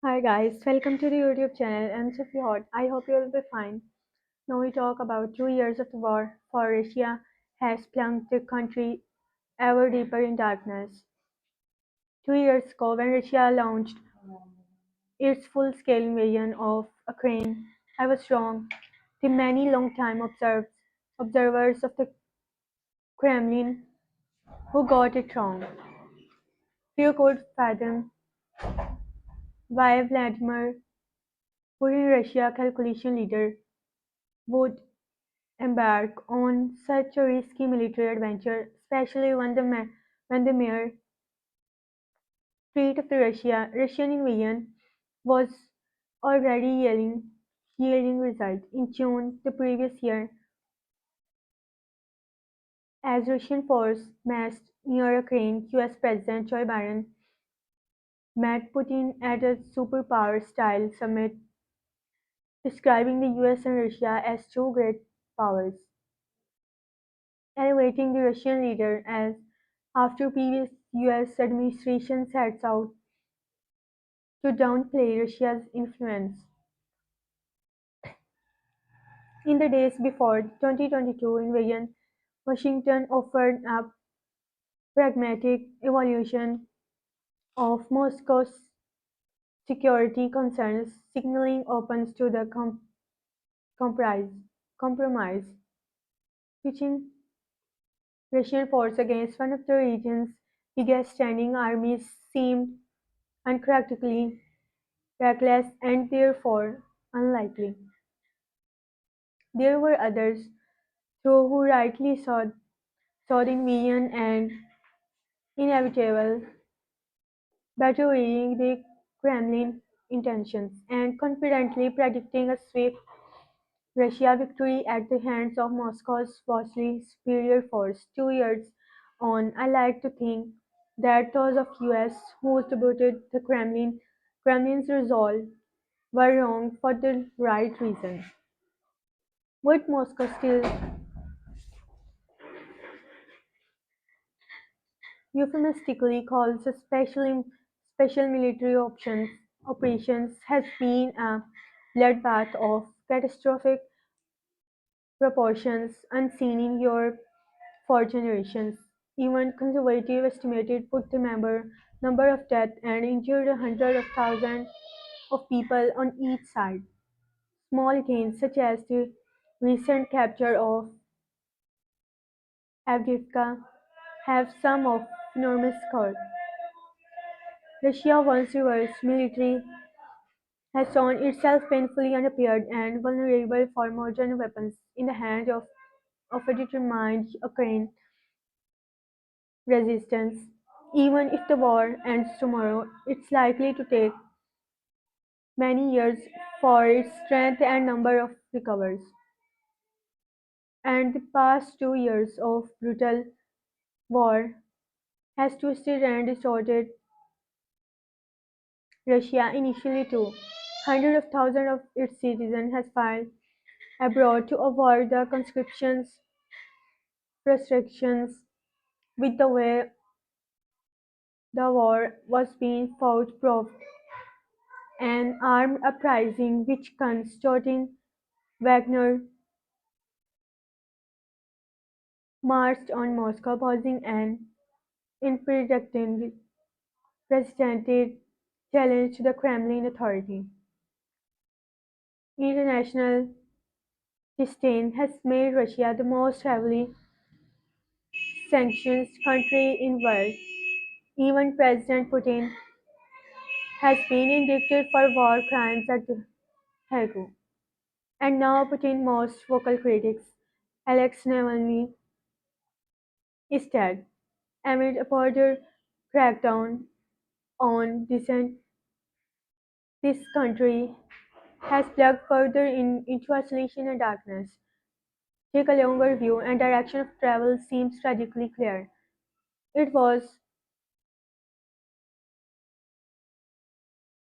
Hi guys, welcome to the YouTube channel. I'm Sophie Hot. I hope you will be fine. Now we talk about 2 years of the war for Russia has plunged the country ever deeper in darkness. 2 years ago, when Russia launched its full-scale invasion of Ukraine, I was wrong. The many long-time observers of the Kremlin who got it wrong. Few could fathom why Vladimir Putin, Russia calculation leader, would embark on such a risky military adventure, especially when the mere threat of the Russian invasion was already yielding results. In June the previous year, as Russian forces massed near Ukraine, US President Joe Biden met Putin at a superpower-style summit, describing the US and Russia as two great powers, elevating the Russian leader as after previous US administrations had sought to downplay Russia's influence. In the days before the 2022 invasion, Washington offered a pragmatic evaluation of Moscow's security concerns, signaling openness to the compromise. compromise. Pitching Russian force against one of the region's biggest standing armies seemed unpractically reckless and therefore unlikely. There were others, though, who rightly saw the invasion and inevitable, better reading the Kremlin intentions and confidently predicting a swift Russia victory at the hands of Moscow's vastly superior force. 2 years on, I like to think that those of US who supported the Kremlin's resolve were wrong for the right reason. What Moscow still euphemistically calls a special military operations has been a bloodbath of catastrophic proportions unseen in Europe for generations. Even conservative estimated put the number of deaths and injured hundreds of thousands of people on each side. Small gains such as the recent capture of Avdiivka have some of enormous scale. Russia once reversed military has shown itself painfully unprepared and vulnerable for modern weapons in the hands of a determined Ukraine resistance. Even if the war ends tomorrow, it's likely to take many years for its strength and number of recovers. And the past 2 years of brutal war has twisted and distorted Russia initially too. Hundreds of thousands of its citizens has filed abroad to avoid the conscription's restrictions with the way the war was being fought proved an armed uprising which constituting Wagner marched on Moscow posing an unprecedented challenge to the Kremlin authority. International disdain has made Russia the most heavily sanctioned country in the world. Even President Putin has been indicted for war crimes at the Hague. And now Putin's most vocal critic, Alex Navalny, is dead, amid a further crackdown on dissent. This country has plunged further into isolation and darkness. Take a longer view, and direction of travel seems tragically clear. It was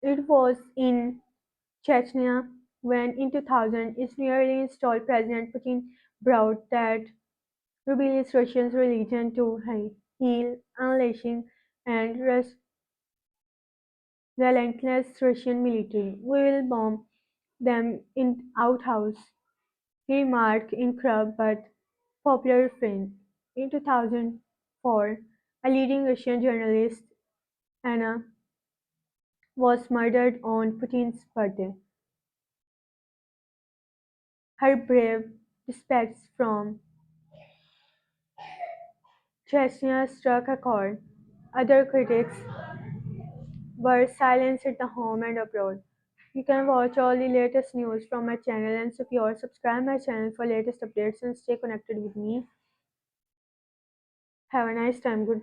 it was in Chechnya when in 2000 its newly installed President Putin brought that rebellious Russian religion to heel, unleashing and relentless Russian military. We will bomb them in outhouse, he remarked in crude but popular refrain. In 2004, a leading Russian journalist, Anna, was murdered on Putin's birthday. Her brave dispatches from Chechnya struck a chord. Other critics were silenced at the home and abroad. You can watch all the latest news from my channel and secure subscribe my channel for latest updates and stay connected with me. Have a nice time. Good